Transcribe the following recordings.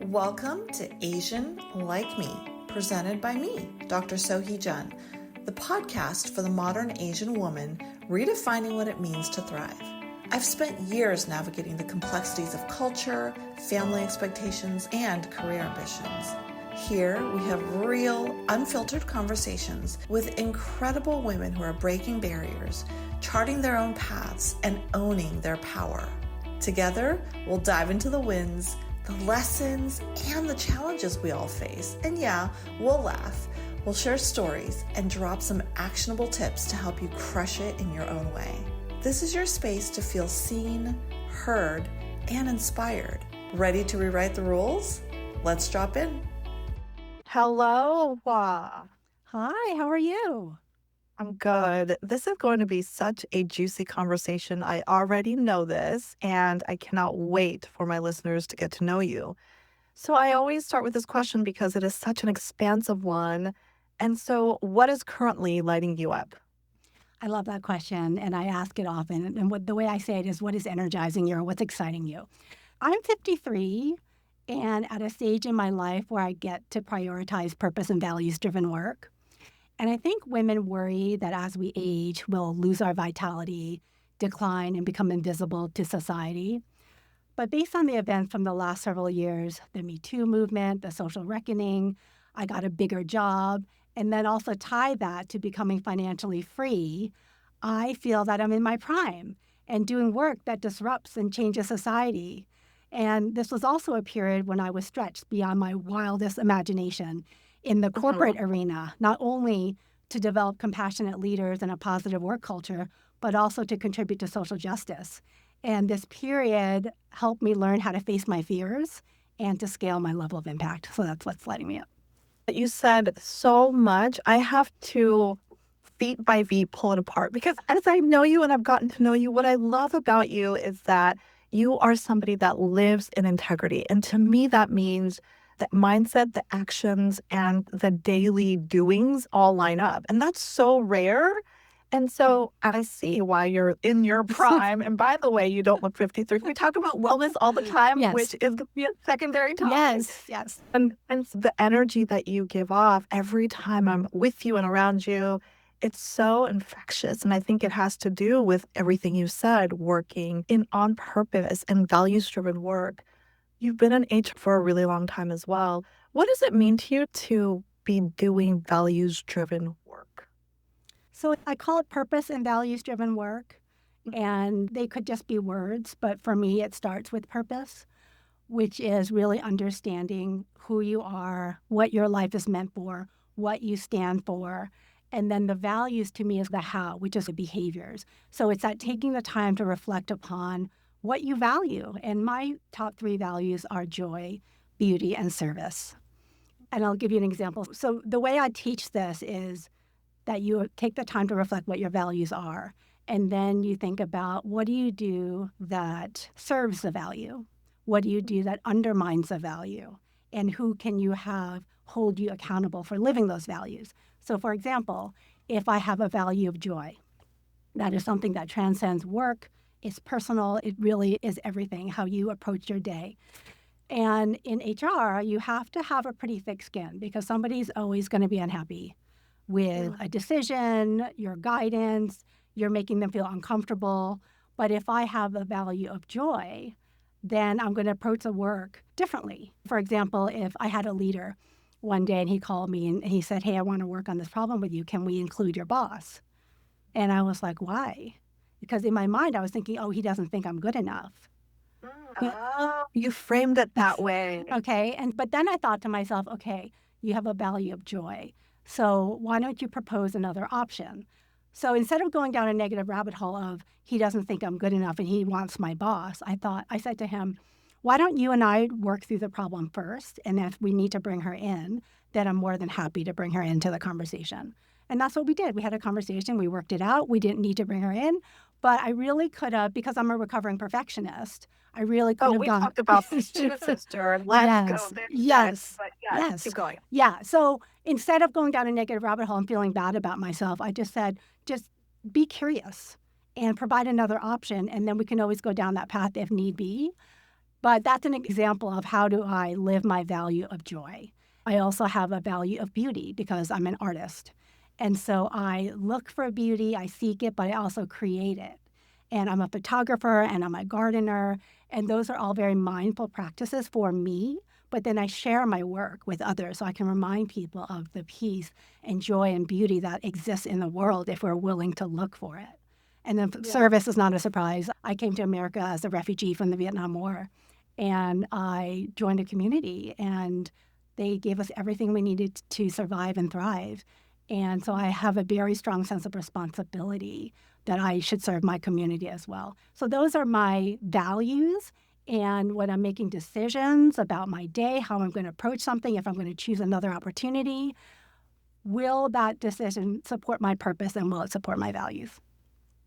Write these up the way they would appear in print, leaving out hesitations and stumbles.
Welcome to Asian Like Me, presented by me, Dr. Sohee, the podcast for the modern Asian woman redefining what it means to thrive. I've spent years navigating the complexities of culture, family expectations, and career ambitions. Here, we have real, unfiltered conversations with incredible women who are breaking barriers, charting their own paths, and owning their power. Together, we'll dive into the wins, the lessons, and the challenges we all face. And yeah, we'll laugh. We'll share stories and drop some actionable tips to help you crush it in your own way. This is your space to feel seen, heard, and inspired. Ready to rewrite the rules? Let's drop in. Hello, Hoai. Hi, how are you? I'm good. This is going to be such a juicy conversation. I already know this, and I cannot wait for my listeners to get to know you. So I always start with this question because it is such an expansive one. And so, what is currently lighting you up? I love that question, and I ask it often. And the way I say it is, what is energizing you or what's exciting you? I'm 53 and at a stage in my life where I get to prioritize purpose and values-driven work. And I think women worry that as we age, we'll lose our vitality, decline, and become invisible to society. But based on the events from the last several years, the Me Too movement, the social reckoning, I got a bigger job, and then also tie that to becoming financially free, I feel that I'm in my prime and doing work that disrupts and changes society. And this was also a period when I was stretched beyond my wildest imagination in the corporate arena, not only to develop compassionate leaders and a positive work culture, but also to contribute to social justice. And this period helped me learn how to face my fears and to scale my level of impact. So that's what's lighting me up. You said so much. I have to feet by feet pull it apart because as I know you and I've gotten to know you, what I love about you is that you are somebody that lives in integrity. And to me, that means the mindset, the actions, and the daily doings all line up. And that's so rare. And so I see why you're in your prime. And by the way, you don't look 53. We talk about wellness all the time, Yes. which is a secondary topic. Yes. And the energy that you give off every time I'm with you and around you, it's so infectious. And I think it has to do with everything you said, working in on purpose and values-driven work. You've been in HR for a really long time as well. What does it mean to you to be doing values-driven work? So I call it purpose and values-driven work, and they could just be words, but for me, it starts with purpose, which is really understanding who you are, what your life is meant for, what you stand for, and then the values to me is the how, which is the behaviors. So it's that taking the time to reflect upon what you value. And my top 3 values are joy, beauty, and service. And I'll give you an example. So the way I teach this is that you take the time to reflect what your values are. And then you think about, what do you do that serves the value? What do you do that undermines the value? And who can you have hold you accountable for living those values? So for example, if I have a value of joy, that is something that transcends work. It's personal. It really is everything, how you approach your day. And in HR, you have to have a pretty thick skin because somebody's always going to be unhappy with a decision, your guidance, you're making them feel uncomfortable. But if I have a value of joy, then I'm going to approach the work differently. For example, if I had a leader one day and he called me and he said, "Hey, I want to work on this problem with you. Can we include your boss?" And I was like, why? Because in my mind, I was thinking, oh, he doesn't think I'm good enough. Oh, you framed it that way. Okay. But then I thought to myself, okay, you have a value of joy. So why don't you propose another option? So instead of going down a negative rabbit hole of he doesn't think I'm good enough and he wants my boss, I said to him, why don't you and I work through the problem first? And if we need to bring her in, then I'm more than happy to bring her into the conversation. And that's what we did. We had a conversation. We worked it out. We didn't need to bring her in. But I really could have, because I'm a recovering perfectionist, I really could have we gone. talked about this too, sister. Let's go there. Yes. But Yes. keep going. Yeah. So instead of going down a negative rabbit hole and feeling bad about myself, I just said, just be curious and provide another option. And then we can always go down that path if need be. But that's an example of how do I live my value of joy. I also have a value of beauty because I'm an artist. And so I look for beauty, I seek it, but I also create it. And I'm a photographer and I'm a gardener. And those are all very mindful practices for me. But then I share my work with others so I can remind people of the peace and joy and beauty that exists in the world if we're willing to look for it. And then service is not a surprise. I came to America as a refugee from the Vietnam War, and I joined a community, and they gave us everything we needed to survive and thrive. And so I have a very strong sense of responsibility that I should serve my community as well. So those are my values. And when I'm making decisions about my day, how I'm going to approach something, if I'm going to choose another opportunity, will that decision support my purpose and will it support my values?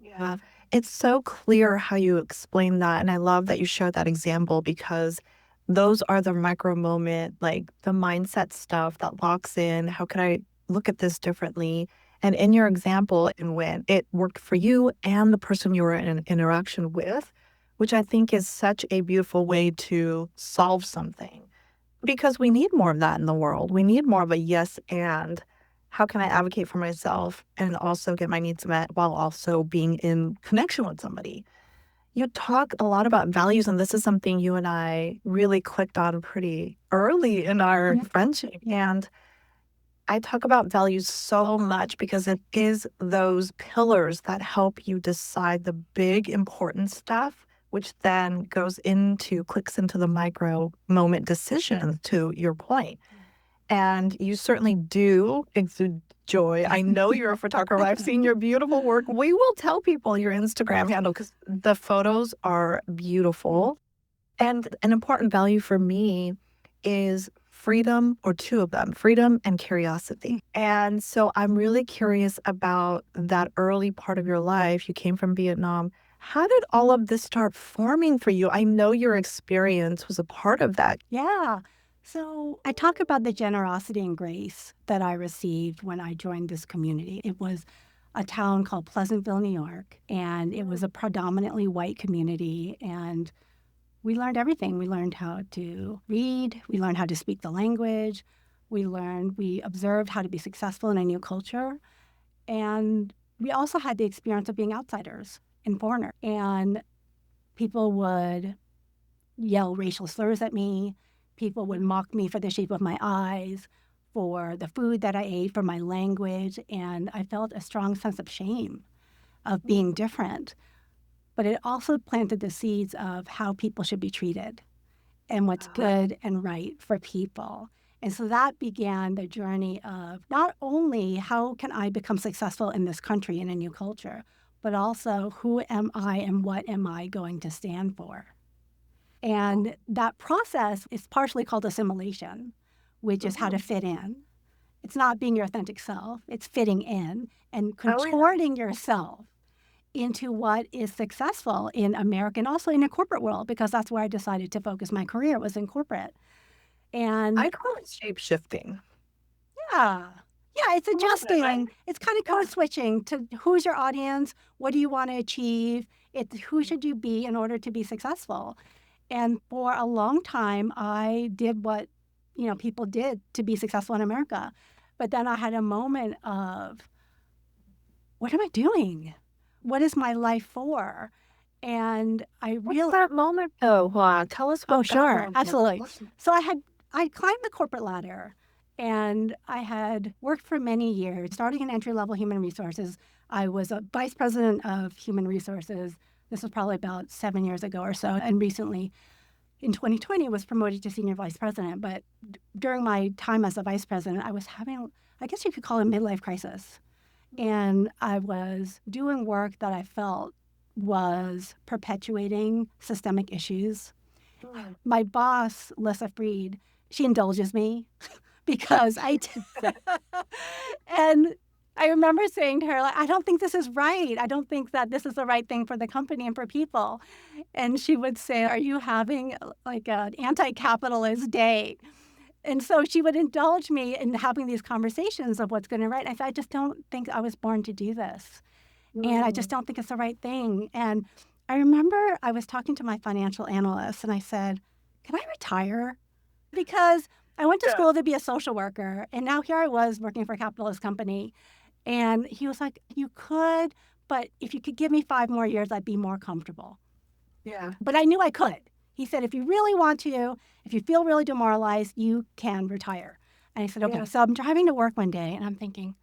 Yeah, it's so clear how you explain that. And I love that you shared that example because those are the micro moment, like the mindset stuff that locks in. How can I look at this differently? And in your example, and when it worked for you and the person you were in interaction with, which I think is such a beautiful way to solve something because we need more of that in the world. We need more of a yes and how can I advocate for myself and also get my needs met while also being in connection with somebody? You talk a lot about values, and this is something you and I really clicked on pretty early in our friendship. And I talk about values so much because it is those pillars that help you decide the big important stuff, which then clicks into the micro moment decisions to your point. And you certainly do exude joy. I know you're a photographer. I've seen your beautiful work. We will tell people your Instagram handle because the photos are beautiful. And an important value for me is freedom, or two of them, freedom and curiosity. And so I'm really curious about that early part of your life. You came from Vietnam. How did all of this start forming for you? I know your experience was a part of that. Yeah. So I talk about the generosity and grace that I received when I joined this community. It was a town called Pleasantville, New York, and it was a predominantly white community. And we learned everything. We learned how to read. We learned how to speak the language. We observed how to be successful in a new culture. And we also had the experience of being outsiders and foreigners. And people would yell racial slurs at me. People would mock me for the shape of my eyes, for the food that I ate, for my language. And I felt a strong sense of shame of being different. But it also planted the seeds of how people should be treated and what's good and right for people. And so that began the journey of not only how can I become successful in this country in a new culture, but also who am I and what am I going to stand for? And that process is partially called assimilation, which is how to fit in. It's not being your authentic self, it's fitting in and contorting yourself into what is successful in America and also in the corporate world, because that's where I decided to focus my career was in corporate. And I call it shape shifting. yeah, it's adjusting. It's kind of code switching to who's your audience, what do you want to achieve, who should you be in order to be successful. And for a long time, I did what people did to be successful in America. But then I had a moment of, what am I doing? What is my life for? And I What's that moment though, Hoai? Tell us about that sure, moment. absolutely. So I climbed the corporate ladder, and I had worked for many years, starting in entry-level human resources. I was a vice president of human resources. This was probably about 7 years ago or so, and recently in 2020 was promoted to senior vice president. But during my time as a vice president, I was having, I guess you could call it a midlife crisis. And I was doing work that I felt was perpetuating systemic issues. My boss, Lissa Freed, she indulges me because I did. And I remember saying to her, like, I don't think this is right. I don't think that this is the right thing for the company and for people. And she would say, are you having like an anti-capitalist day? And so she would indulge me in having these conversations of what's good and right. I said, I just don't think I was born to do this. And I just don't think it's the right thing. And I remember I was talking to my financial analyst and I said, can I retire? Because I went to school to be a social worker, and now here I was working for a capitalist company. And he was like, you could, but if you could give me 5 more years, I'd be more comfortable. Yeah. But I knew I could. He said, if you really want to, if you feel really demoralized, you can retire. And I said, okay. Yeah. So I'm driving to work one day and I'm thinking,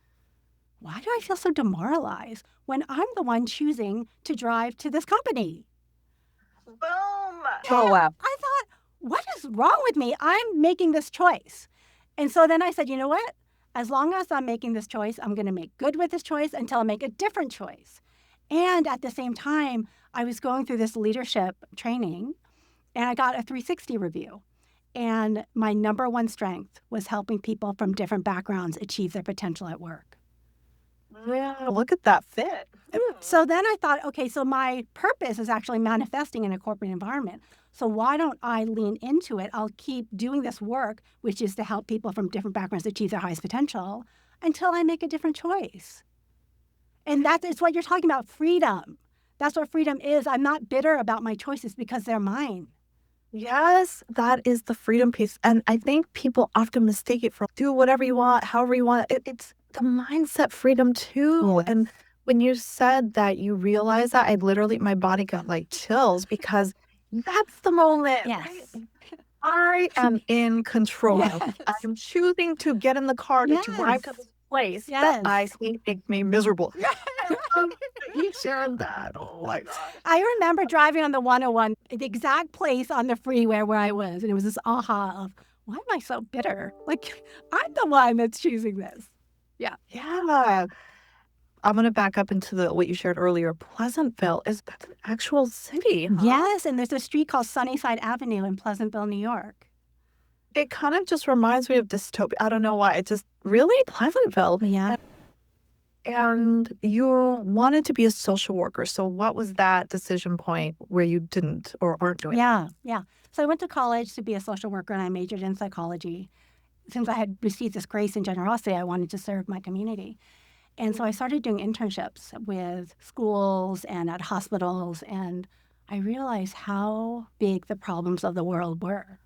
why do I feel so demoralized when I'm the one choosing to drive to this company? Boom. Oh, wow. I thought, what is wrong with me? I'm making this choice. And so then I said, you know what? As long as I'm making this choice, I'm going to make good with this choice until I make a different choice. And at the same time, I was going through this leadership training and I got a 360 review. And my number one strength was helping people from different backgrounds achieve their potential at work. Yeah, look at that fit. So then I thought, okay, so my purpose is actually manifesting in a corporate environment. So why don't I lean into it? I'll keep doing this work, which is to help people from different backgrounds achieve their highest potential until I make a different choice. And it's what you're talking about, freedom. That's what freedom is. I'm not bitter about my choices because they're mine. Yes, that is the freedom piece. And I think people often mistake it for do whatever you want, however you want. It's the mindset freedom too. And when you said that you realized that, my body got like chills because that's the moment. Yes. Right? I am in control. Yes. I'm choosing to get in the car to drive to this place that I think makes me miserable. You shared that. Oh my God. I remember driving on the 101, the exact place on the freeway where I was. And it was this aha of, why am I so bitter? Like, I'm the one that's choosing this. Yeah. Yeah. I'm going to back up into what you shared earlier. Pleasantville that's an actual city, huh? Yes. And there's a street called Sunnyside Avenue in Pleasantville, New York. It kind of just reminds me of dystopia. I don't know why. It just really Pleasantville. Yeah. And you wanted to be a social worker. So what was that decision point where you didn't or aren't doing it? Yeah. So I went to college to be a social worker and I majored in psychology. Since I had received this grace and generosity, I wanted to serve my community. And so I started doing internships with schools and at hospitals. And I realized how big the problems of the world were.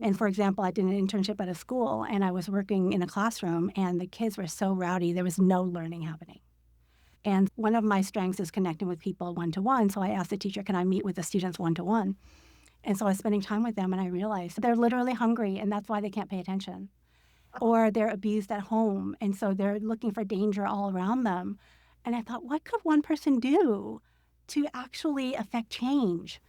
And for example, I did an internship at a school and I was working in a classroom and the kids were so rowdy, there was no learning happening. And one of my strengths is connecting with people one-to-one. So I asked the teacher, can I meet with the students one-to-one? And so I was spending time with them and I realized they're literally hungry and that's why they can't pay attention. Or they're abused at home and so they're looking for danger all around them. And I thought, what could one person do to actually affect change?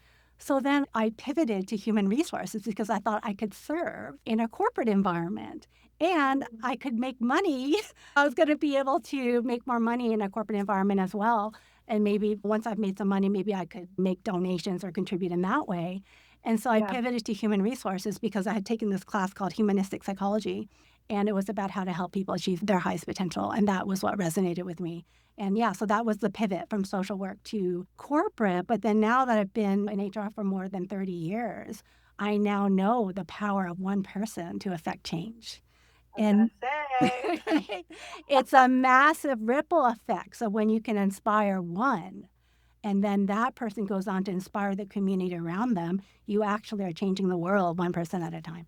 So then I pivoted to human resources because I thought I could serve in a corporate environment and I could make money. I was going to be able to make more money in a corporate environment as well. And maybe once I've made some money, maybe I could make donations or contribute in that way. And so I pivoted to human resources because I had taken this class called humanistic psychology. And it was about how to help people achieve their highest potential. And that was what resonated with me. And so that was the pivot from social work to corporate. But then now that I've been in HR for more than 30 years, I now know the power of one person to affect change. And it's a massive ripple effect. So when you can inspire one, and then that person goes on to inspire the community around them, you actually are changing the world one person at a time.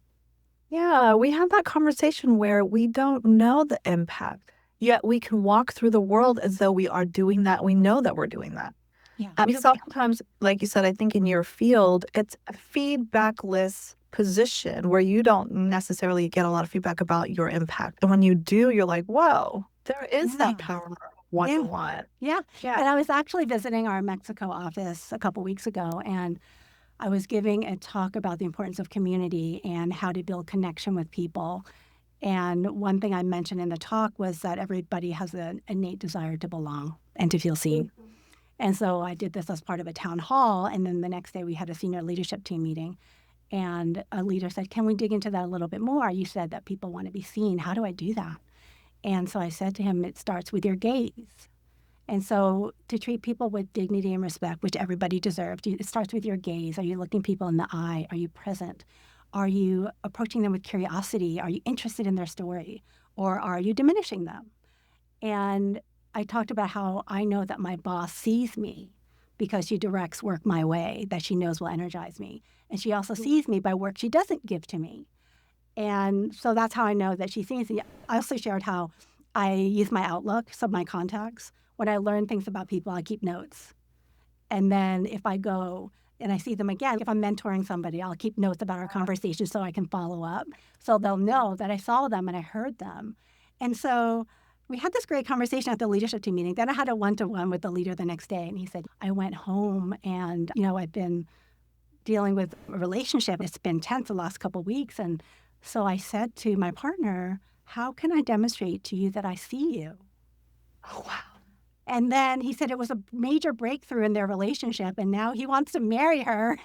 Yeah, we have that conversation where we don't know the impact, yet we can walk through the world as though we are doing that. We know that we're doing that. Yeah. Sometimes, like you said, I think in your field, it's a feedbackless position where you don't necessarily get a lot of feedback about your impact. And when you do, you're like, whoa, there is that power one-to-one. Yeah. And I was actually visiting our Mexico office a couple weeks ago, and I was giving a talk about the importance of community and how to build connection with people. And one thing I mentioned in the talk was that everybody has an innate desire to belong and to feel seen. Mm-hmm. And so I did this as part of a town hall. And then the next day we had a senior leadership team meeting. And a leader said, can we dig into that a little bit more? You said that people want to be seen. How do I do that? And so I said to him, it starts with your gaze. And so to treat people with dignity and respect, which everybody deserves, it starts with your gaze. Are you looking people in the eye? Are you present? Are you approaching them with curiosity? Are you interested in their story? Or are you diminishing them? And I talked about how I know that my boss sees me because she directs work my way that she knows will energize me. And she also sees me by work she doesn't give to me. And so that's how I know that she sees me. I also shared how I use my Outlook, so my contacts. When I learn things about people, I keep notes. And then if I go and I see them again, if I'm mentoring somebody, I'll keep notes about our conversation so I can follow up. So they'll know that I saw them and I heard them. And so we had this great conversation at the leadership team meeting. Then I had a one-to-one with the leader the next day. And he said, I went home and, I've been dealing with a relationship. It's been tense the last couple of weeks. And so I said to my partner, how can I demonstrate to you that I see you? Oh, wow. And then he said it was a major breakthrough in their relationship, and now he wants to marry her.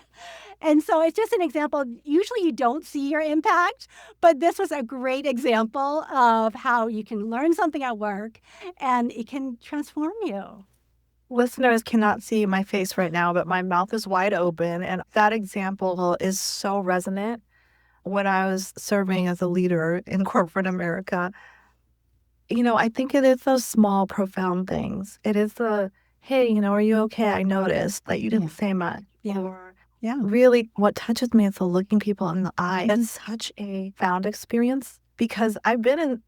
And so it's just an example. Usually you don't see your impact, but this was a great example of how you can learn something at work and it can transform you. Listeners cannot see my face right now, but my mouth is wide open. And that example is so resonant. When I was serving as a leader in corporate America, I think it is those small, profound things. It is the, hey, are you okay? I noticed that you didn't say much. Yeah. Or Yeah. really what touches me is the looking people in the eye. It's such a profound experience because I've been in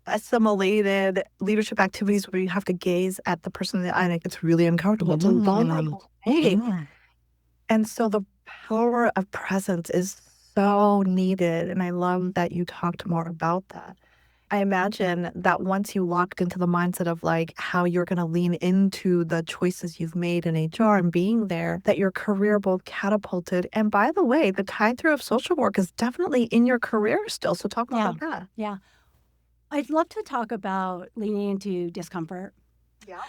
assimilated leadership activities where you have to gaze at the person in the eye and it's really uncomfortable. It's a vulnerable thing. And so the power of presence is so needed. And I love that you talked more about that. I imagine that once you walked into the mindset of how you're going to lean into the choices you've made in HR and being there, that your career both catapulted. And by the way, the tie through of social work is definitely in your career still. So talk more about that. Yeah. I'd love to talk about leaning into discomfort. Yeah.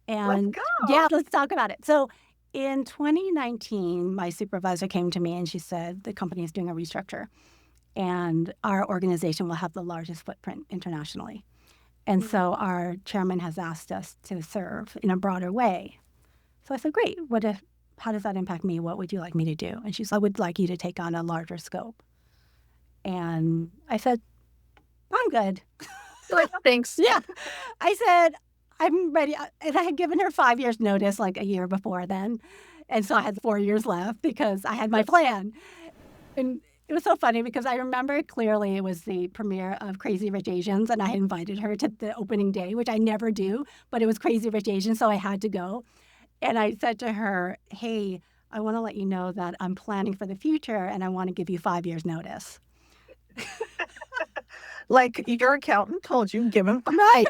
And Let's go. Yeah, let's talk about it. So in 2019, my supervisor came to me and she said, the company is doing a restructure and our organization will have the largest footprint internationally. And so our chairman has asked us to serve in a broader way. So I said, great. How does that impact me? What would you like me to do? And she said, I would like you to take on a larger scope. And I said, I'm good. Thanks. Yeah. I said, I'm ready. And I had given her 5 years notice a year before then. And so I had 4 years left because I had my plan. And it was so funny because I remember clearly it was the premiere of Crazy Rich Asians and I had invited her to the opening day, which I never do, but it was Crazy Rich Asians, so I had to go. And I said to her, hey, I want to let you know that I'm planning for the future and I want to give you 5 years notice. Your accountant told you, give him Right.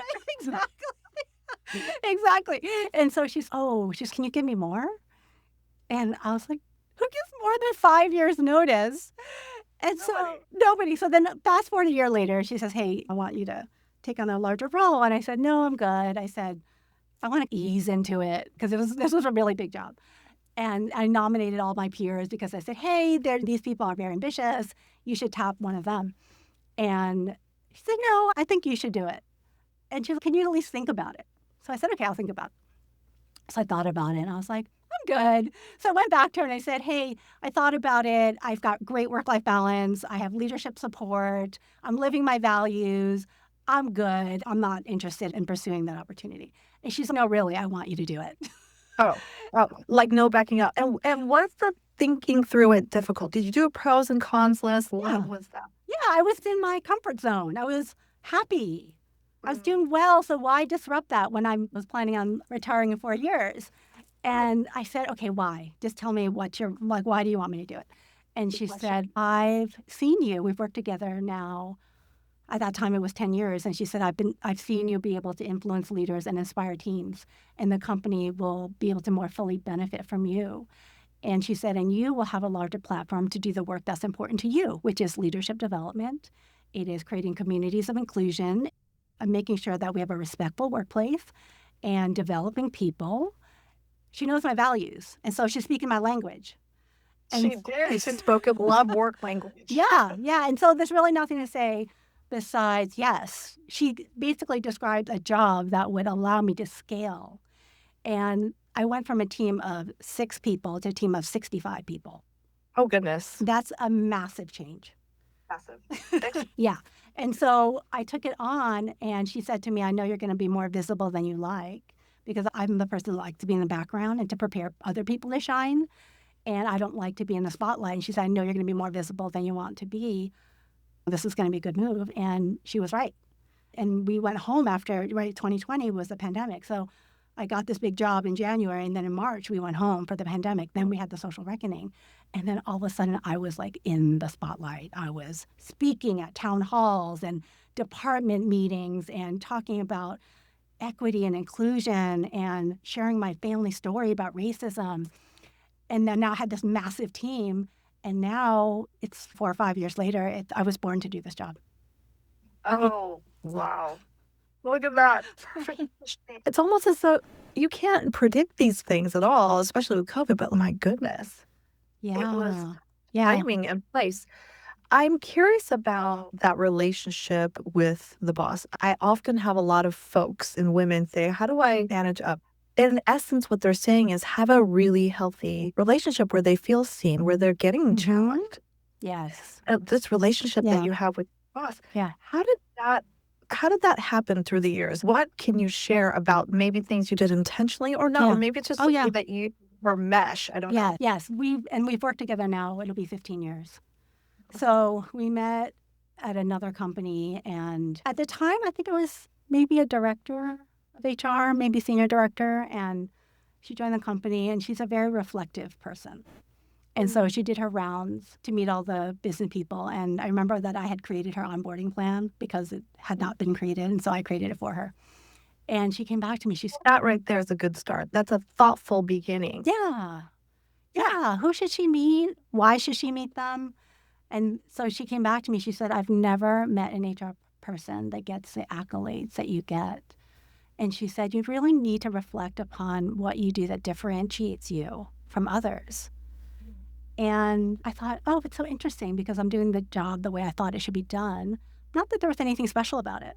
Exactly. And so she's, can you give me more? And I was like, who gives more than 5 years notice? And so nobody. So then fast forward a year later, she says, hey, I want you to take on a larger role. And I said, no, I'm good. I said, I want to ease into it because this was a really big job. And I nominated all my peers because I said, hey, these people are very ambitious. You should tap one of them. And she said, no, I think you should do it. And she said, can you at least think about it? So I said, okay, I'll think about it. So I thought about it and I was like, I'm good. So I went back to her and I said, hey, I thought about it. I've got great work-life balance. I have leadership support. I'm living my values. I'm good. I'm not interested in pursuing that opportunity. And she's like, no, really, I want you to do it. Oh, no backing up. And what's the thinking through it difficult? Did you do a pros and cons list? What was that? Yeah, I was in my comfort zone. I was happy. I was doing well, so why disrupt that when I was planning on retiring in 4 years? And I said, okay, why? Just tell me why do you want me to do it? And she said, I've seen you. We've worked together now. At that time, it was 10 years. And she said, I've seen you be able to influence leaders and inspire teams, and the company will be able to more fully benefit from you. And she said, and you will have a larger platform to do the work that's important to you, which is leadership development. It is creating communities of inclusion and making sure that we have a respectful workplace and developing people. She knows my values, and so she's speaking my language. And she did. She spoke of love work language. Yeah. And so there's really nothing to say besides, yes, she basically described a job that would allow me to scale. And I went from a team of 6 people to a team of 65 people. Oh, goodness. That's a massive change. Massive. Yeah. And so I took it on, and she said to me, I know you're going to be more visible than you like, because I'm the person that likes to be in the background and to prepare other people to shine. And I don't like to be in the spotlight. And she said, I know you're going to be more visible than you want to be. This is going to be a good move. And she was right. And we went home after, 2020 was the pandemic. So I got this big job in January. And then in March, we went home for the pandemic. Then we had the social reckoning. And then all of a sudden, I was like in the spotlight. I was speaking at town halls and department meetings and talking about equity and inclusion and sharing my family story about racism. And then now I had this massive team. And now it's 4 or 5 years later, I was born to do this job. Oh, wow. Look at that. It's almost as though you can't predict these things at all, especially with COVID, but my goodness. It was timing and place. I'm curious about that relationship with the boss. I often have a lot of folks and women say, how do I manage up? In essence, what they're saying is have a really healthy relationship where they feel seen, where they're getting challenged. Yes. This relationship that you have with the boss. Yeah. How did that happen through the years? What can you share about maybe things you did intentionally or not? Or maybe it's just something that you were mesh. I don't know. Yes. We've worked together now. It'll be 15 years. So we met at another company. And at the time, I think I was maybe a director of HR, maybe senior director. And she joined the company. And she's a very reflective person. And so she did her rounds to meet all the business people. And I remember that I had created her onboarding plan because it had not been created. And so I created it for her. And she came back to me. She said, that right there is a good start. That's a thoughtful beginning. Yeah. Who should she meet? Why should she meet them? And so she came back to me. She said, I've never met an HR person that gets the accolades that you get. And she said, you really need to reflect upon what you do that differentiates you from others. And I thought, oh, it's so interesting because I'm doing the job the way I thought it should be done. Not that there was anything special about it.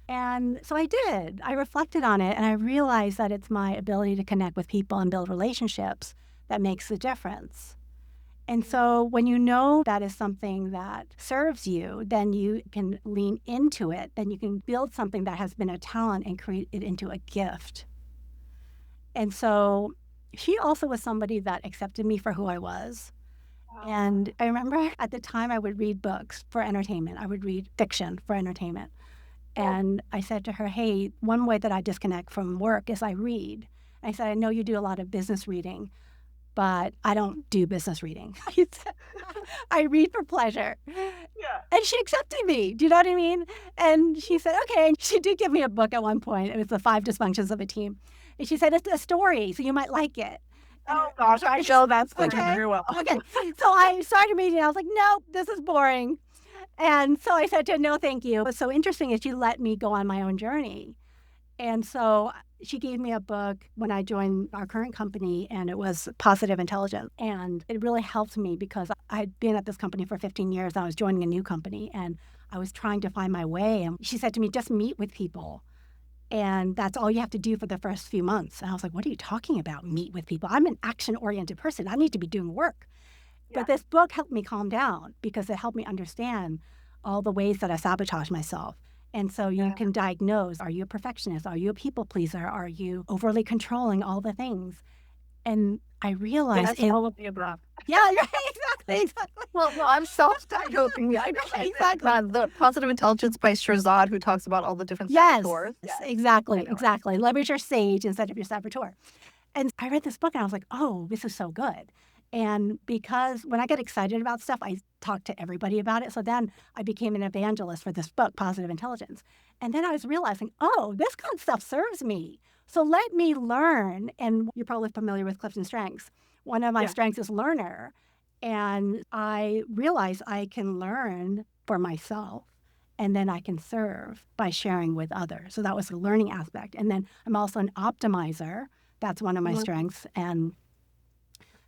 And so I did. I reflected on it and I realized that it's my ability to connect with people and build relationships that makes the difference. And so when you know that is something that serves you, then you can lean into it. Then you can build something that has been a talent and create it into a gift. And so she also was somebody that accepted me for who I was. And I remember at the time I would read books for entertainment. I would read fiction for entertainment. And I said to her, hey, one way that I disconnect from work is I read. I said, I know you do a lot of business reading, but I don't do business reading. I read for pleasure. And she accepted me. Do you know what I mean? And she said, okay. And she did give me a book at one point. It was The 5 Dysfunctions of a Team. And she said, it's a story, so you might like it. Oh, gosh, I know that's very well. Okay. So I started reading. I was like, no, this is boring. And so I said to her, no, thank you. What's so interesting is she let me go on my own journey. And so she gave me a book when I joined our current company, and it was Positive Intelligence. And it really helped me because I had been at this company for 15 years. And I was joining a new company, and I was trying to find my way. And she said to me, just meet with people. And that's all you have to do for the first few months. And I was like, what are you talking about, meet with people? I'm an action-oriented person. I need to be doing work. But this book helped me calm down because it helped me understand all the ways that I sabotage myself. And so you can diagnose, are you a perfectionist? Are you a people pleaser? Are you overly controlling all the things? And I realized all of the above. Yeah, exactly. Well, I'm self-diagnosing. I know exactly. The Positive Intelligence by Shirzad, who talks about all the different saboteurs. Yes, exactly. Leverage your sage instead of your saboteur. And I read this book and I was like, oh, this is so good. And because when I get excited about stuff, I talk to everybody about it. So then I became an evangelist for this book, Positive Intelligence. And then I was realizing, oh, this kind of stuff serves me. So let me learn. And you're probably familiar with Clifton Strengths. One of my strengths is learner. And I realized I can learn for myself and then I can serve by sharing with others. So that was the learning aspect. And then I'm also an optimizer. That's one of my strengths. And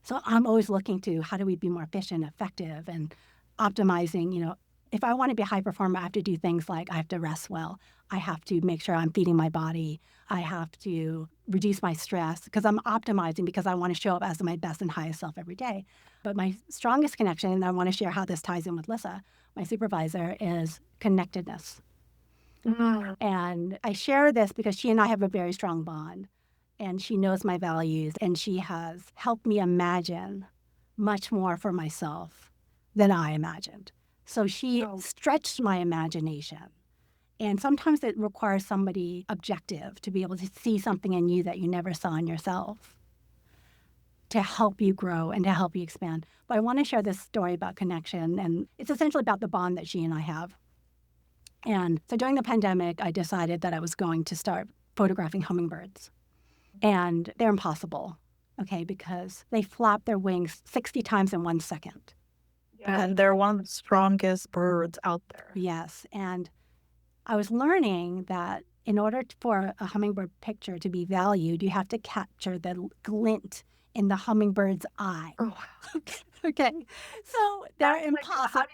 so I'm always looking to how do we be more efficient, effective, and optimizing. If I want to be a high performer, I have to do things like I have to rest well. I have to make sure I'm feeding my body. I have to reduce my stress because I'm optimizing because I want to show up as my best and highest self every day. But my strongest connection, and I want to share how this ties in with Lissa, my supervisor, is connectedness. And I share this because she and I have a very strong bond. and she knows my values, and she has helped me imagine much more for myself than I imagined. So she stretched my imagination. And sometimes it requires somebody objective to be able to see something in you that you never saw in yourself, to help you grow and to help you expand. But I want to share this story about connection, and it's essentially about the bond that she and I have. And so during the pandemic, I decided that I was going to start photographing hummingbirds. And they're impossible, okay, because they flap their wings 60 times in 1 second. And they're one of the strongest birds out there. Yes. And I was learning that in order for a hummingbird picture to be valued, you have to capture the glint in the hummingbird's eye. Oh, wow. Okay. So they're impossible.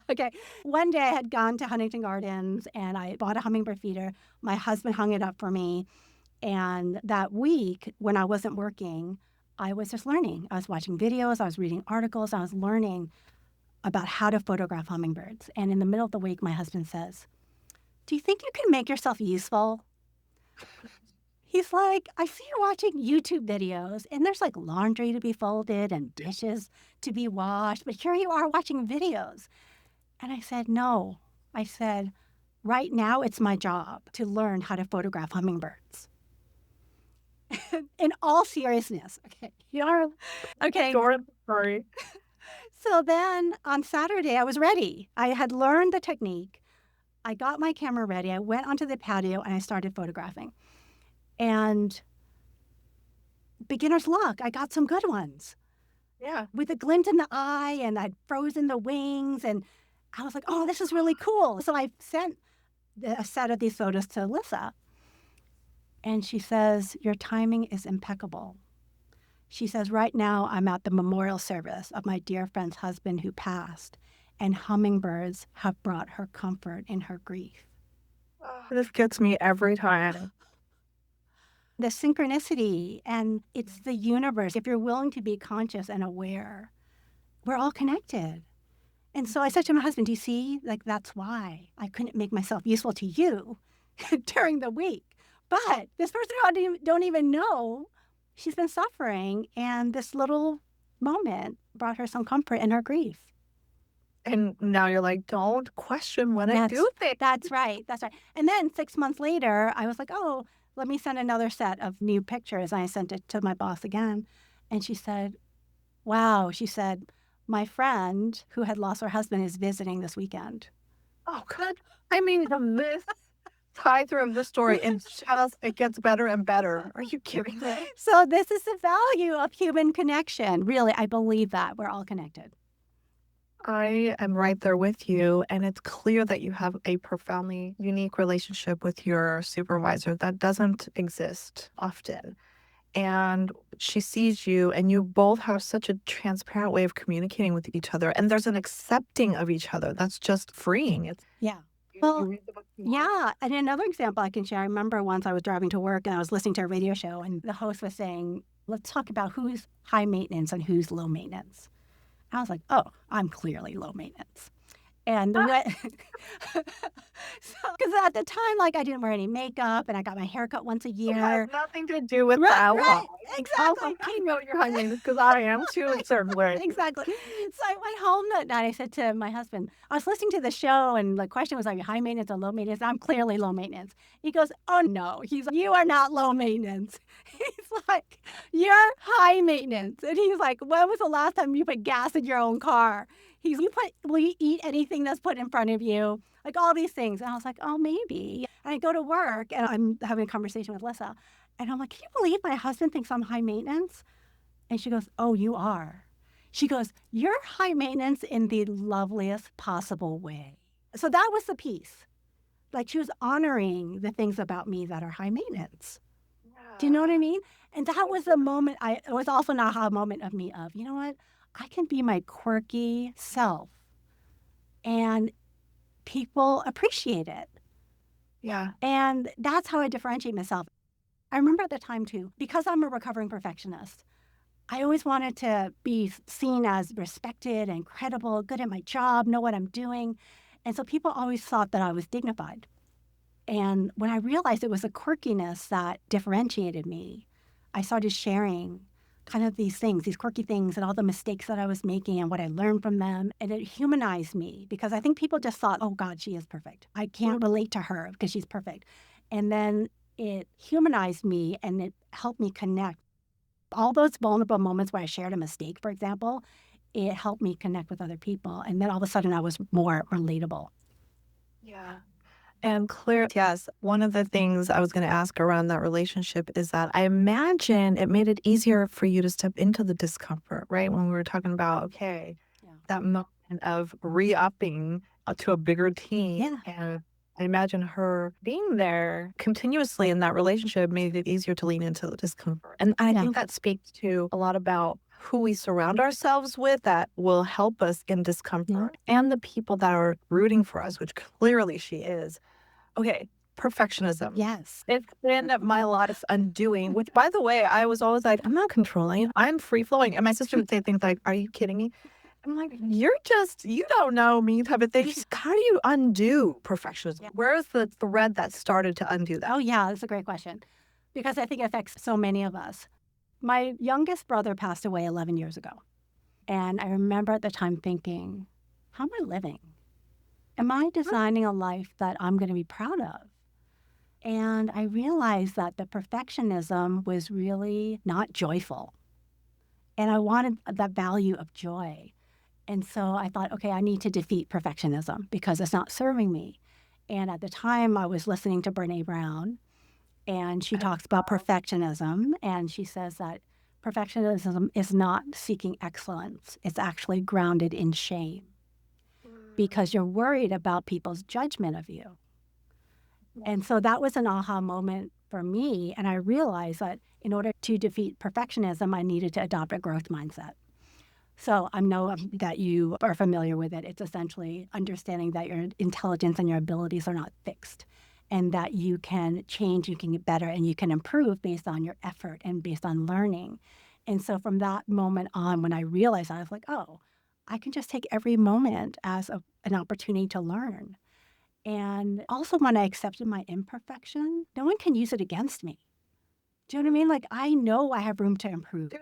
Okay. One day I had gone to Huntington Gardens and I bought a hummingbird feeder. My husband hung it up for me. And that week, when I wasn't working, I was just learning. I was watching videos, I was reading articles, I was learning about how to photograph hummingbirds. And in the middle of the week, my husband says, "Do you think you can make yourself useful?" He's like, "I see you watching YouTube videos, and there's like laundry to be folded and dishes to be washed, but here you are watching videos." And I said, "No." I said, "Right now, it's my job to learn how to photograph hummingbirds." In all seriousness, okay. Yeah. Okay. Sorry. So then on Saturday, I was ready. I had learned the technique. I got my camera ready. I went onto the patio and I started photographing. And beginner's luck, I got some good ones. Yeah. With a glint in the eye, and I'd frozen the wings. And I was like, oh, this is really cool. So I sent a set of these photos to Alyssa. And she says, "Your timing is impeccable." She says, "Right now I'm at the memorial service of my dear friend's husband who passed, and hummingbirds have brought her comfort in her grief." This gets me every time. The synchronicity, and it's the universe. If you're willing to be conscious and aware, we're all connected. And so I said to my husband, "Do you see? Like, that's why I couldn't make myself useful to you during the week. But this person I don't even know, she's been suffering, and this little moment brought her some comfort in her grief." And now you're like, don't question when I do things. That's right. That's right. And then 6 months later, I was like, oh, let me send another set of new pictures. And I sent it to my boss again. And she said, wow, she said, "My friend who had lost her husband is visiting this weekend." Oh, God. I mean, this tie through of the story, it gets better and better. Are you kidding me? So this is the value of human connection. Really, I believe that we're all connected. I am right there with you. And it's clear that you have a profoundly unique relationship with your supervisor that doesn't exist often. And she sees you, and you both have such a transparent way of communicating with each other. And there's an accepting of each other that's just freeing. Yeah. You Well, read the book you want. yeah. And another example I can share, I remember once I was driving to work and I was listening to a radio show, and the host was saying, let's talk about who's high maintenance and who's low maintenance. I was like, oh, I'm clearly low maintenance. And the way, because at the time, like, I didn't wear any makeup and I got my hair cut once a It year. has nothing to do with Right, that. right, exactly. I know you're high maintenance because I am too in certain ways. Exactly. So I went home that night. I said to my husband, I was listening to the show, and the question was, are you high maintenance or low maintenance? I'm clearly low maintenance. He goes, oh, no. He's like, you are not low maintenance. He's like, you're high maintenance. And he's like, when was the last time you put gas in your own car? Will you eat anything that's put in front of you? Like all these things. And I was like, oh, maybe. And I go to work and I'm having a conversation with Lissa. And I'm like, can you believe my husband thinks I'm high maintenance? And she goes, oh, you are. She goes, you're high maintenance in the loveliest possible way. So that was the piece. Like, she was honoring the things about me that are high maintenance. Do you know what I mean? And that was the moment, it was also an aha moment of me of, you know what? I can be my quirky self and people appreciate it. Yeah. And that's how I differentiate myself. I remember at the time too, because I'm a recovering perfectionist, I always wanted to be seen as respected and credible, good at my job, know what I'm doing. And so people always thought that I was dignified. And when I realized it was the quirkiness that differentiated me, I started sharing kind of these things, these quirky things, and all the mistakes that I was making and what I learned from them. And it humanized me because I think people just thought, oh God, she is perfect. I can't relate to her because she's perfect. And then it humanized me and it helped me connect. All those vulnerable moments where I shared a mistake, for example, it helped me connect with other people. And then all of a sudden I was more relatable. Yeah. And clear, yes, one of the things I was going to ask around that relationship is that I imagine it made it easier for you to step into the discomfort, right? When we were talking about, okay, Yeah. that moment of re-upping to a bigger team. Yeah. And I imagine her being there continuously in that relationship made it easier to lean into the discomfort. And I Yeah. think that speaks to a lot about who we surround ourselves with that will help us in discomfort and the people that are rooting for us, which clearly she is. Okay, perfectionism. Yes. It's been my life's undoing, which, by the way, I was always like, I'm not controlling, I'm free flowing. And my sister would say things like, are you kidding me? I'm like, you don't know me type of thing. How do you undo perfectionism? Where is the thread that started to undo that? Oh, yeah, that's a great question because I think it affects so many of us. My youngest brother passed away 11 years ago. And I remember at the time thinking, how am I living? Am I designing a life that I'm going to be proud of? And I realized that the perfectionism was really not joyful. And I wanted that value of joy. And so I thought, okay, I need to defeat perfectionism because it's not serving me. And at the time, I was listening to Brene Brown, and she talks about perfectionism. And she says that perfectionism is not seeking excellence, it's actually grounded in shame because you're worried about people's judgment of you. And so that was an aha moment for me. And I realized that in order to defeat perfectionism, I needed to adopt a growth mindset. So I know that you are familiar with it. It's essentially understanding that your intelligence and your abilities are not fixed and that you can change, you can get better, and you can improve based on your effort and based on learning. And so from that moment on, when I realized that, I was like, oh, I can just take every moment as an opportunity to learn. And also when I accepted my imperfection, no one can use it against me. Do you know what I mean? Like, I know I have room to improve.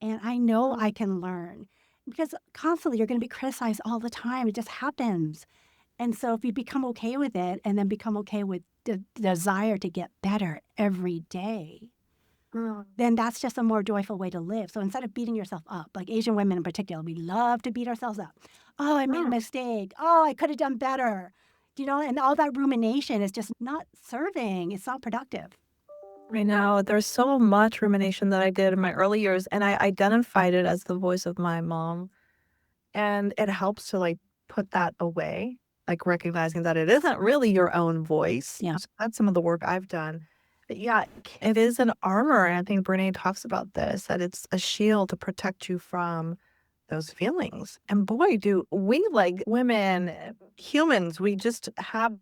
And I know I can learn because constantly you're going to be criticized all the time. It just happens. And so if you become okay with it and then become okay with the desire to get better every day, then that's just a more joyful way to live. So instead of beating yourself up, like Asian women in particular, we love to beat ourselves up. Oh, I made a mistake. Oh, I could have done better. You know, and all that rumination is just not serving. It's not productive. Right now, there's so much rumination that I did in my early years, and I identified it as the voice of my mom. And it helps to like put that away, like recognizing that it isn't really your own voice. Yeah. So that's some of the work I've done. But yeah, it is an armor. And I think Brene talks about this, that it's a shield to protect you from those feelings. And boy, do we, like women, humans, we just have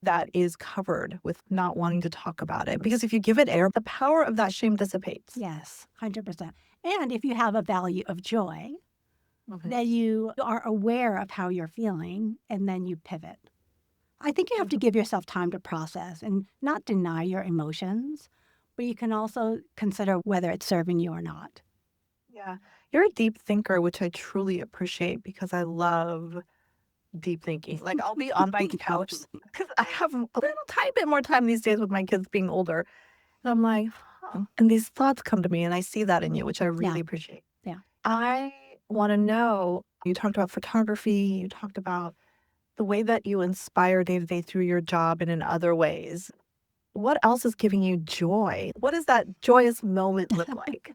that is covered with not wanting to talk about it. Because if you give it air, the power of that shame dissipates. Yes, 100%. And if you have a value of joy, that you are aware of how you're feeling and then you pivot. I think you have to give yourself time to process and not deny your emotions, but you can also consider whether it's serving you or not. Yeah. You're a deep thinker, which I truly appreciate because I love deep thinking. Like I'll be on my couch because I have a little tiny bit more time these days with my kids being older. And I'm like, huh. And these thoughts come to me and I see that in you, which I really appreciate. Yeah. I want to know, you talked about photography, you talked about the way that you inspire day to day through your job and in other ways. What else is giving you joy? What does that joyous moment look like?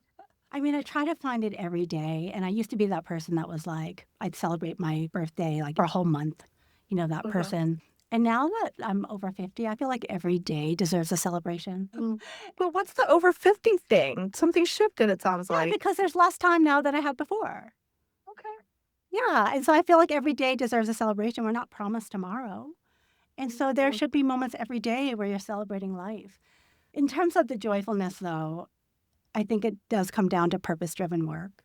I mean, I try to find it every day. And I used to be that person that was like, I'd celebrate my birthday like for a whole month, you know, that person. And now that I'm over 50, I feel like every day deserves a celebration. But what's the over 50 thing? Something shifted, it sounds Yeah, like. because there's less time now than I had before. Okay. Yeah. And so I feel like every day deserves a celebration. We're not promised tomorrow. And so there should be moments every day where you're celebrating life. In terms of the joyfulness, though, I think it does come down to purpose-driven work.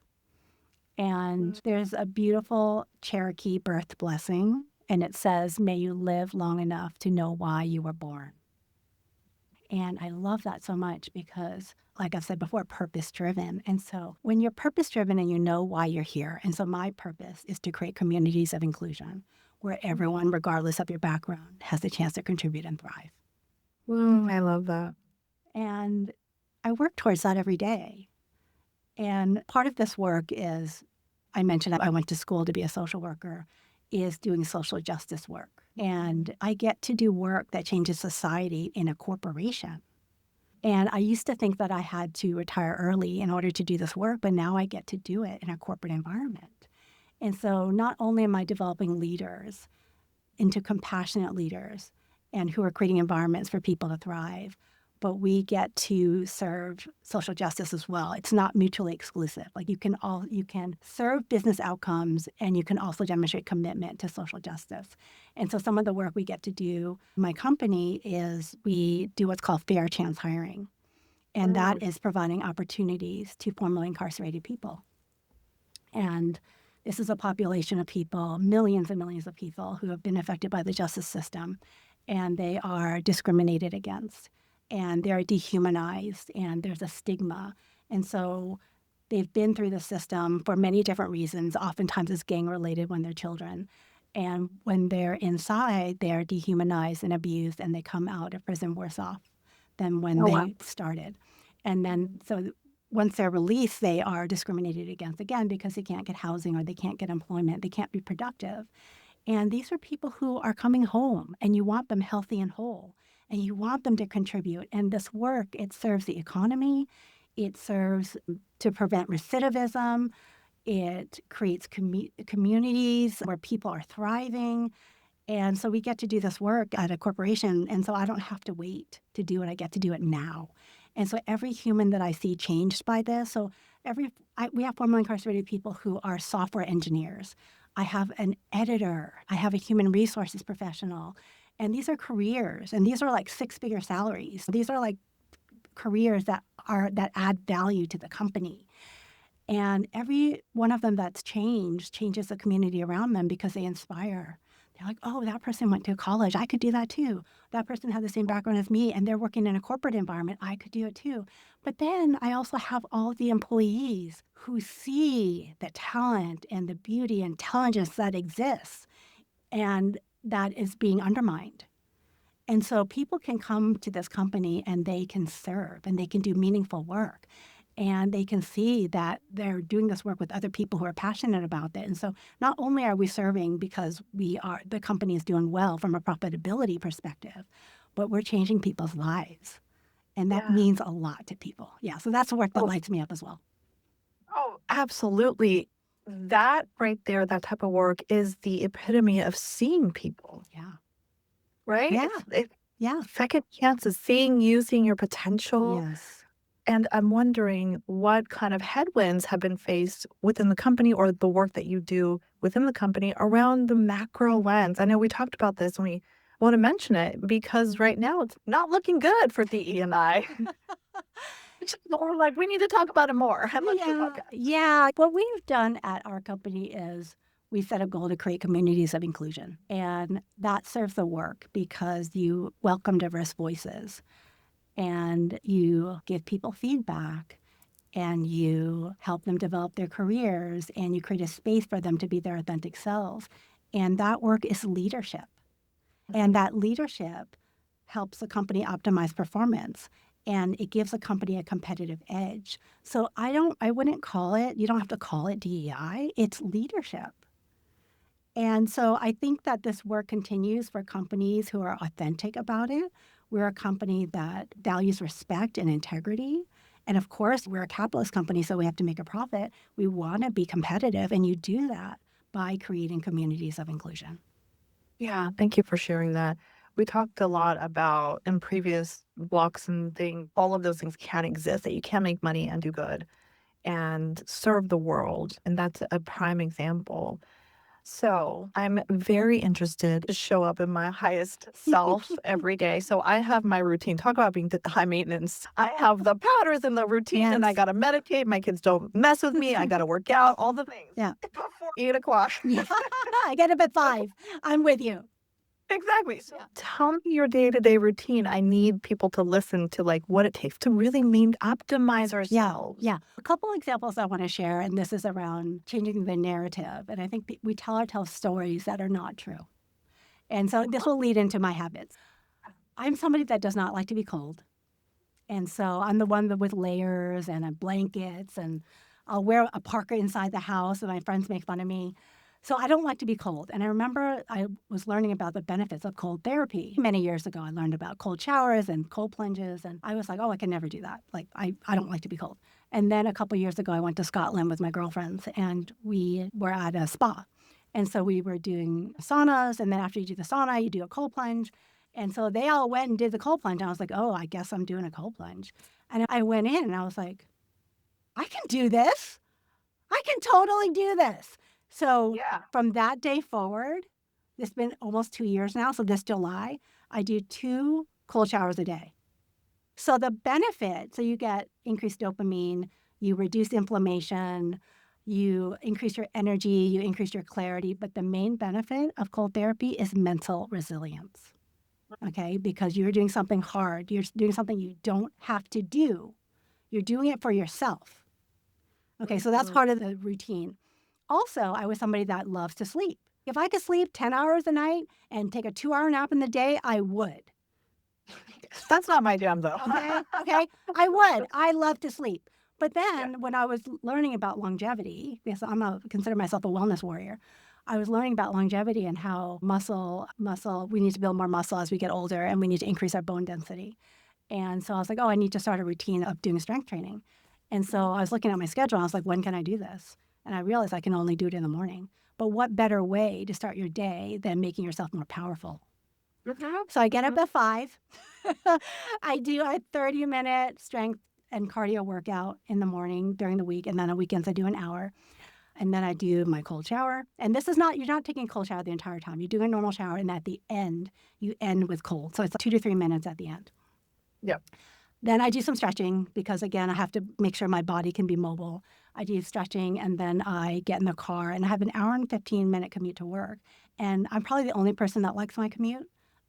And there's a beautiful Cherokee birth blessing. And it says, may you live long enough to know why you were born. And I love that so much because, like I said before, purpose driven. And so when you're purpose driven and you know why you're here, and so my purpose is to create communities of inclusion where everyone, regardless of your background, has the chance to contribute and thrive. I love that. And I work towards that every day. And part of this work is, I mentioned I went to school to be a social worker, is doing social justice work. And I get to do work that changes society in a corporation. And I used to think that I had to retire early in order to do this work, but now I get to do it in a corporate environment. And so not only am I developing leaders into compassionate leaders and who are creating environments for people to thrive, but we get to serve social justice as well. It's not mutually exclusive. Like you can serve business outcomes and you can also demonstrate commitment to social justice. And so some of the work we get to do in my company is we do what's called fair chance hiring. And that is providing opportunities to formerly incarcerated people. And this is a population of people, millions and millions of people who have been affected by the justice system, and they are discriminated against, and they're dehumanized, and there's a stigma. And so they've been through the system for many different reasons. Oftentimes it's gang-related when they're children. And when they're inside, they're dehumanized and abused, and they come out of prison worse off than when they started. And then so once they're released, they are discriminated against again because they can't get housing or they can't get employment. They can't be productive. And these are people who are coming home, and you want them healthy and whole, and you want them to contribute. And this work, it serves the economy. It serves to prevent recidivism. It creates communities where people are thriving. And so we get to do this work at a corporation, and so I don't have to wait to do it. I get to do it now. And so every human that I see changed by this. So we have formerly incarcerated people who are software engineers. I have an editor. I have a human resources professional. And these are careers, and these are like six-figure salaries. These are like careers that add value to the company. And every one of them that's changes the community around them because they inspire. They're like, oh, that person went to college. I could do that too. That person had the same background as me, and they're working in a corporate environment. I could do it too. But then I also have all the employees who see the talent and the beauty and intelligence that exists and that is being undermined. And so people can come to this company and they can serve and they can do meaningful work. And they can see that they're doing this work with other people who are passionate about it. And so not only are we serving because the company is doing well from a profitability perspective, but we're changing people's lives. And that means a lot to people. Yeah, so that's the work that lights me up as well. Oh, absolutely. That right there, that type of work is the epitome of seeing people. Yeah. Right? Yeah. Second chances, seeing you, seeing your potential. Yes. And I'm wondering what kind of headwinds have been faced within the company or the work that you do within the company around the macro lens. I know we talked about this when we want to mention it because right now it's not looking good for DE&I. It's more like we need to talk about it more. Yeah. What we've done at our company is we set a goal to create communities of inclusion. And that serves the work because you welcome diverse voices and you give people feedback and you help them develop their careers and you create a space for them to be their authentic selves. And that work is leadership. And that leadership helps the company optimize performance and it gives a company a competitive edge. So I wouldn't call it, you don't have to call it DEI, it's leadership. And so I think that this work continues for companies who are authentic about it. We're a company that values respect and integrity. And of course, we're a capitalist company, so we have to make a profit. We want to be competitive, and you do that by creating communities of inclusion. Yeah, thank you for sharing that. We talked a lot about in previous blocks and things, all of those things can exist, that you can make money and do good and serve the world. And that's a prime example. So I'm very interested to show up in my highest self every day. So I have my routine. Talk about being high maintenance. I have the powders and the routine, and I got to meditate. My kids don't mess with me. I got to work out, all the things. Yeah. Before 8 o'clock. Yeah. I get up at 5. I'm with you. Exactly. So tell me your day-to-day routine. I need people to listen to like what it takes to really optimize ourselves. Yeah. A couple examples I want to share, and this is around changing the narrative. And I think we tell ourselves stories that are not true. And so this will lead into my habits. I'm somebody that does not like to be cold. And so I'm the one with layers and blankets, and I'll wear a parka inside the house, and my friends make fun of me. So I don't like to be cold. And I remember I was learning about the benefits of cold therapy. Many years ago, I learned about cold showers and cold plunges. And I was like, oh, I can never do that. Like, I don't like to be cold. And then a couple years ago, I went to Scotland with my girlfriends, and we were at a spa. And so we were doing saunas. And then after you do the sauna, you do a cold plunge. And so they all went and did the cold plunge. And I was like, oh, I guess I'm doing a cold plunge. And I went in and I was like, I can do this. I can totally do this. So from that day forward, it's been almost 2 years now. So this July, I do 2 cold showers a day. So the benefit, so you get increased dopamine, you reduce inflammation, you increase your energy, you increase your clarity. But the main benefit of cold therapy is mental resilience. Okay, because you're doing something hard. You're doing something you don't have to do. You're doing it for yourself. Okay, so that's part of the routine. Also, I was somebody that loves to sleep. If I could sleep 10 hours a night and take a 2-hour nap in the day, I would. That's not my jam, though. Okay, I would. I love to sleep. But then when I was learning about longevity, because consider myself a wellness warrior, I was learning about longevity and how we need to build more muscle as we get older, and we need to increase our bone density. And so I was like, oh, I need to start a routine of doing strength training. And so I was looking at my schedule. And I was like, when can I do this? And I realized I can only do it in the morning. But what better way to start your day than making yourself more powerful? So I get up at 5. I do a 30-minute strength and cardio workout in the morning during the week. And then on weekends, I do an hour. And then I do my cold shower. And this is you're not taking a cold shower the entire time. You're doing a normal shower. And at the end, you end with cold. So it's 2 to 3 minutes at the end. Yep. Then I do some stretching because, again, I have to make sure my body can be mobile. I do stretching, and then I get in the car, and I have an hour and 15-minute commute to work. And I'm probably the only person that likes my commute.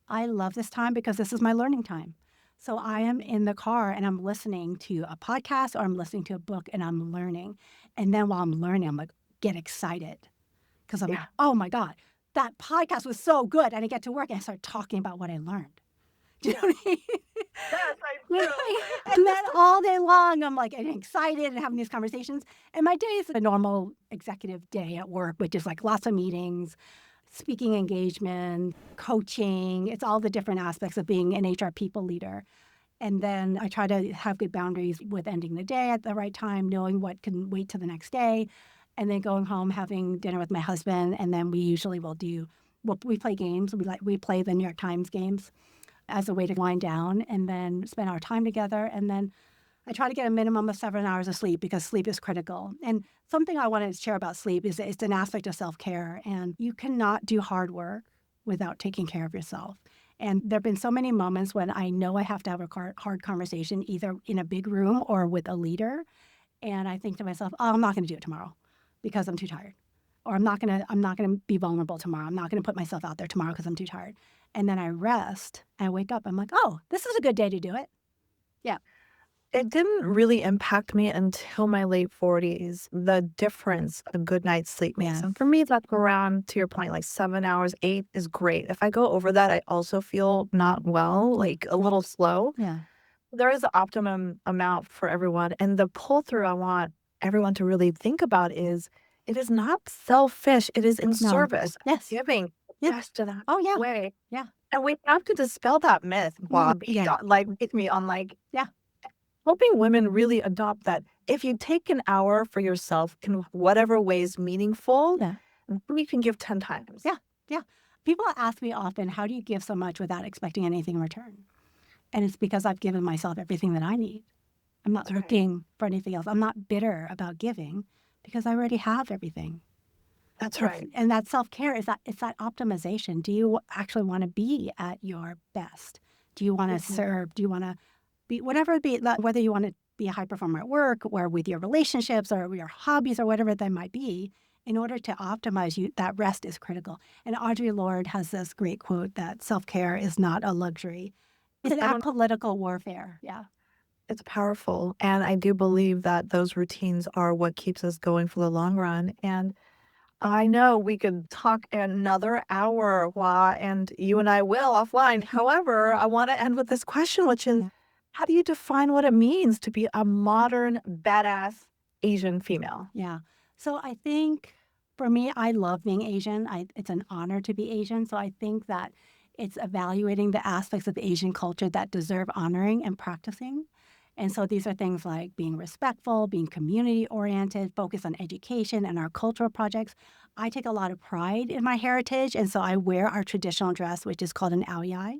I love this time because this is my learning time. So I am in the car, and I'm listening to a podcast or I'm listening to a book, and I'm learning. And then while I'm learning, I'm like, get excited because I'm like, oh, my God, that podcast was so good. And I get to work, and I start talking about what I learned. Do you know what I mean? Yes, I do. And then all day long, I'm like excited and having these conversations. And my day is a normal executive day at work, which is like lots of meetings, speaking engagement, coaching. It's all the different aspects of being an HR people leader. And then I try to have good boundaries with ending the day at the right time, knowing what can wait till the next day, and then going home, having dinner with my husband. And then we usually we play games. We play the New York Times games as a way to wind down and then spend our time together. And then I try to get a minimum of 7 hours of sleep because sleep is critical. And something I want to share about sleep is that it's an aspect of self-care. And you cannot do hard work without taking care of yourself. And there have been so many moments when I know I have to have a hard conversation, either in a big room or with a leader. And I think to myself, oh, I'm not going to do it tomorrow because I'm too tired. Or I'm not going to be vulnerable tomorrow. I'm not going to put myself out there tomorrow because I'm too tired. And then I rest and I wake up. I'm like, oh, this is a good day to do it. Yeah. It didn't really impact me until my late 40s, the difference a good night's sleep makes. Yes. And for me, that's around, to your point, like 7 hours, 8 is great. If I go over that, I also feel not well, like a little slow. Yeah. There is an optimum amount for everyone. And the pull through I want everyone to really think about is it is not selfish. It is in service. Yes. Giving just to that way. Yeah. And we have to dispel that myth. Hit me on helping women really adopt that. If you take an hour for yourself in whatever way is meaningful, we can give 10 times. Yeah. People ask me often, how do you give so much without expecting anything in return? And it's because I've given myself everything that I need. I'm not looking for anything else. I'm not bitter about giving because I already have everything. That's right. And that self-care is that it's that optimization. Do you actually want to be at your best? Do you want to serve? Do you want to be whatever it be, whether you want to be a high performer at work or with your relationships or your hobbies or whatever they might be, in order to optimize you, that rest is critical. And Audre Lorde has this great quote that self-care is not a luxury. It's an act of political warfare. Yeah. It's powerful. And I do believe that those routines are what keeps us going for the long run. And I know we could talk another hour, Hua, and you and I will offline. However, I want to end with this question, which is how do you define what it means to be a modern, badass Asian female? Yeah. So I think for me, I love being Asian. It's an honor to be Asian. So I think that it's evaluating the aspects of Asian culture that deserve honoring and practicing. And so these are things like being respectful, being community oriented, focus on education and our cultural projects. I take a lot of pride in my heritage. And so I wear our traditional dress, which is called an aoyai,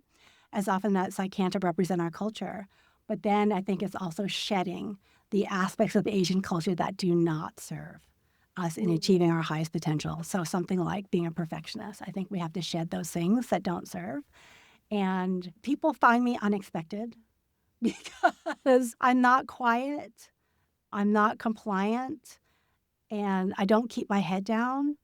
as often as I can to represent our culture. But then I think it's also shedding the aspects of Asian culture that do not serve us in achieving our highest potential. So something like being a perfectionist. I think we have to shed those things that don't serve. And people find me unexpected because I'm not quiet, I'm not compliant, and I don't keep my head down.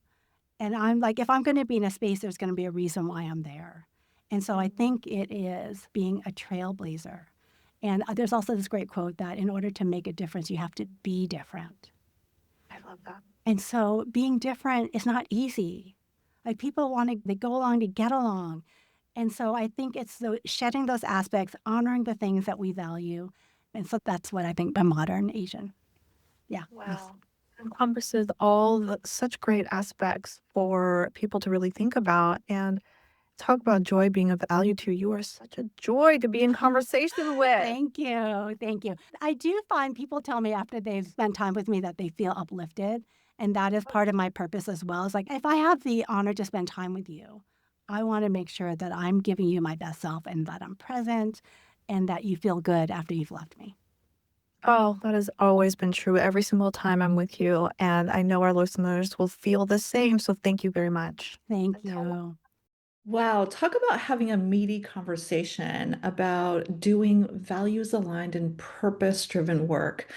And I'm like, if I'm going to be in a space, there's going to be a reason why I'm there. And so I think it is being a trailblazer. And there's also this great quote that in order to make a difference, you have to be different. I love that. And so being different is not easy. Like people they go along to get along. And so I think it's shedding those aspects, honoring the things that we value. And so that's what I think a modern Asian. Yeah. Wow. Encompasses such great aspects for people to really think about. And talk about joy being of value to you. You are such a joy to be in conversation with. Thank you. Thank you. I do find people tell me after they've spent time with me that they feel uplifted. And that is part of my purpose as well. It's like, if I have the honor to spend time with you, I want to make sure that I'm giving you my best self and that I'm present and that you feel good after you've left me. Oh, that has always been true every single time I'm with you. And I know our listeners will feel the same. So thank you very much. Thank you. Wow, talk about having a meaty conversation about doing values-aligned and purpose-driven work.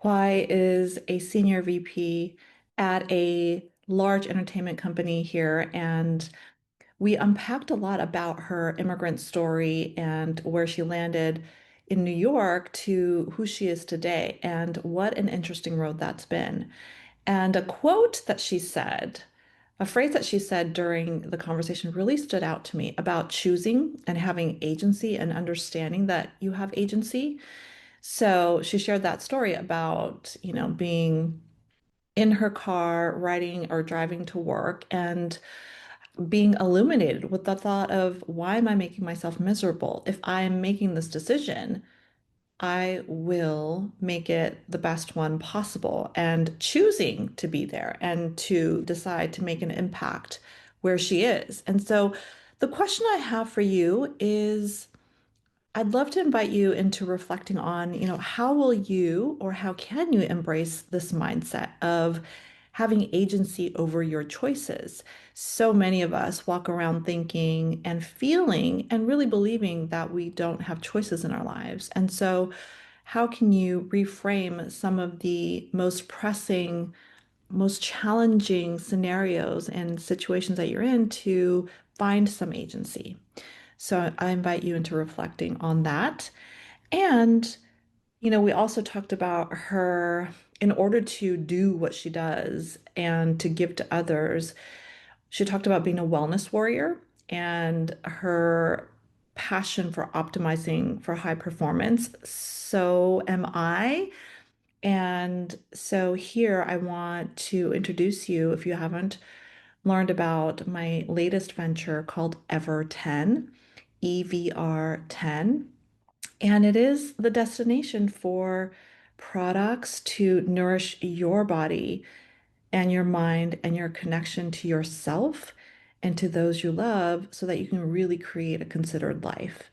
Hoai is a senior VP at a large entertainment company here, and we unpacked a lot about her immigrant story and where she landed in New York to who she is today, and what an interesting road that's been. And a quote that she said, a phrase that she said during the conversation really stood out to me about choosing and having agency and understanding that you have agency. So she shared that story about, being in her car, riding or driving to work and being illuminated with the thought of, why am I making myself miserable? If I am making this decision, I will make it the best one possible, and choosing to be there and to decide to make an impact where she is. And so the question I have for you is, I'd love to invite you into reflecting on, how will you or how can you embrace this mindset of having agency over your choices? So many of us walk around thinking and feeling and really believing that we don't have choices in our lives. And so, how can you reframe some of the most pressing, most challenging scenarios and situations that you're in to find some agency? So I invite you into reflecting on that. And, we also talked about her, in order to do what she does and to give to others, she talked about being a wellness warrior and her passion for optimizing for high performance. So am I. And so here I want to introduce you, if you haven't learned about my latest venture called Ever 10, EVR 10. And it is the destination for products to nourish your body and your mind and your connection to yourself and to those you love so that you can really create a considered life.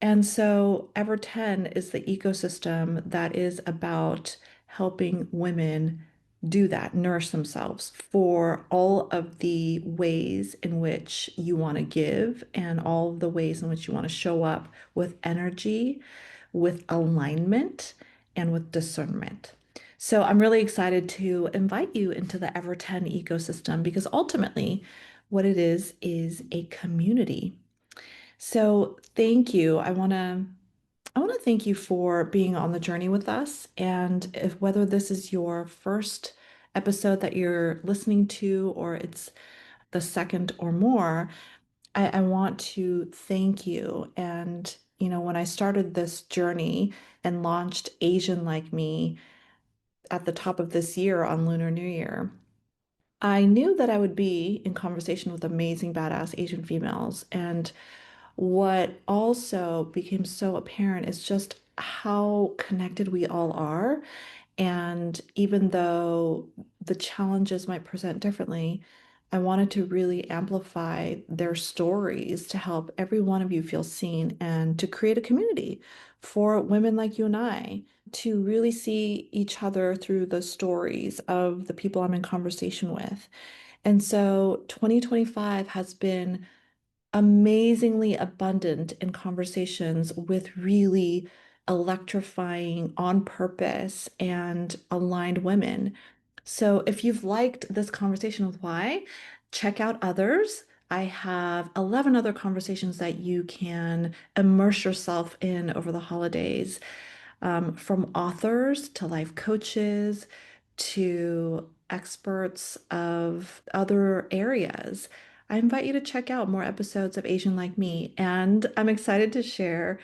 And so, Ever 10 is the ecosystem that is about helping women do that, nourish themselves for all of the ways in which you want to give and all of the ways in which you want to show up with energy, with alignment, and with discernment. So I'm really excited to invite you into the Ever 10 ecosystem because ultimately what it is a community. So thank you. I want to thank you for being on the journey with us. And if whether this is your first episode that you're listening to or it's the second or more, I want to thank you. And, when I started this journey and launched Asian Like Me at the top of this year on Lunar New Year, I knew that I would be in conversation with amazing, badass Asian females. And what also became so apparent is just how connected we all are. And even though the challenges might present differently, I wanted to really amplify their stories to help every one of you feel seen and to create a community for women like you and I to really see each other through the stories of the people I'm in conversation with. And so 2025 has been amazingly abundant in conversations with really electrifying, on purpose, and aligned women. So if you've liked this conversation with Why, check out others. I have 11 other conversations that you can immerse yourself in over the holidays, from authors to life coaches to experts of other areas. I invite you to check out more episodes of Asian Like Me, and I'm excited to share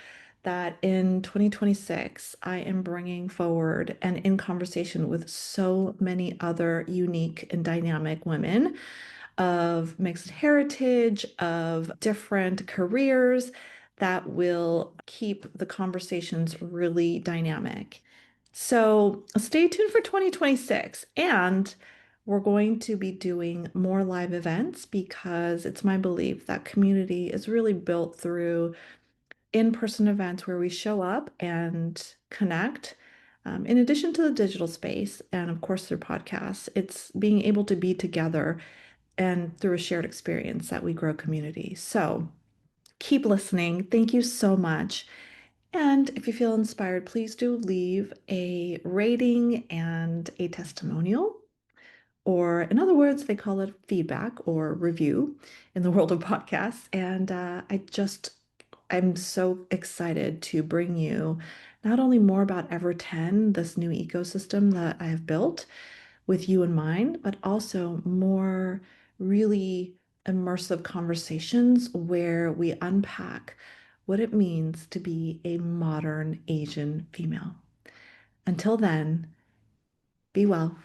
that in 2026, I am bringing forward and in conversation with so many other unique and dynamic women of mixed heritage, of different careers that will keep the conversations really dynamic. So stay tuned for 2026. And we're going to be doing more live events because it's my belief that community is really built through in-person events where we show up and connect. In addition to the digital space, and of course through podcasts, it's being able to be together and through a shared experience that we grow community. So keep listening. Thank you so much. And if you feel inspired, please do leave a rating and a testimonial, or in other words, they call it feedback or review in the world of podcasts. And I'm so excited to bring you not only more about Ever 10, this new ecosystem that I have built with you in mind, but also more really immersive conversations where we unpack what it means to be a modern Asian female. Until then, be well.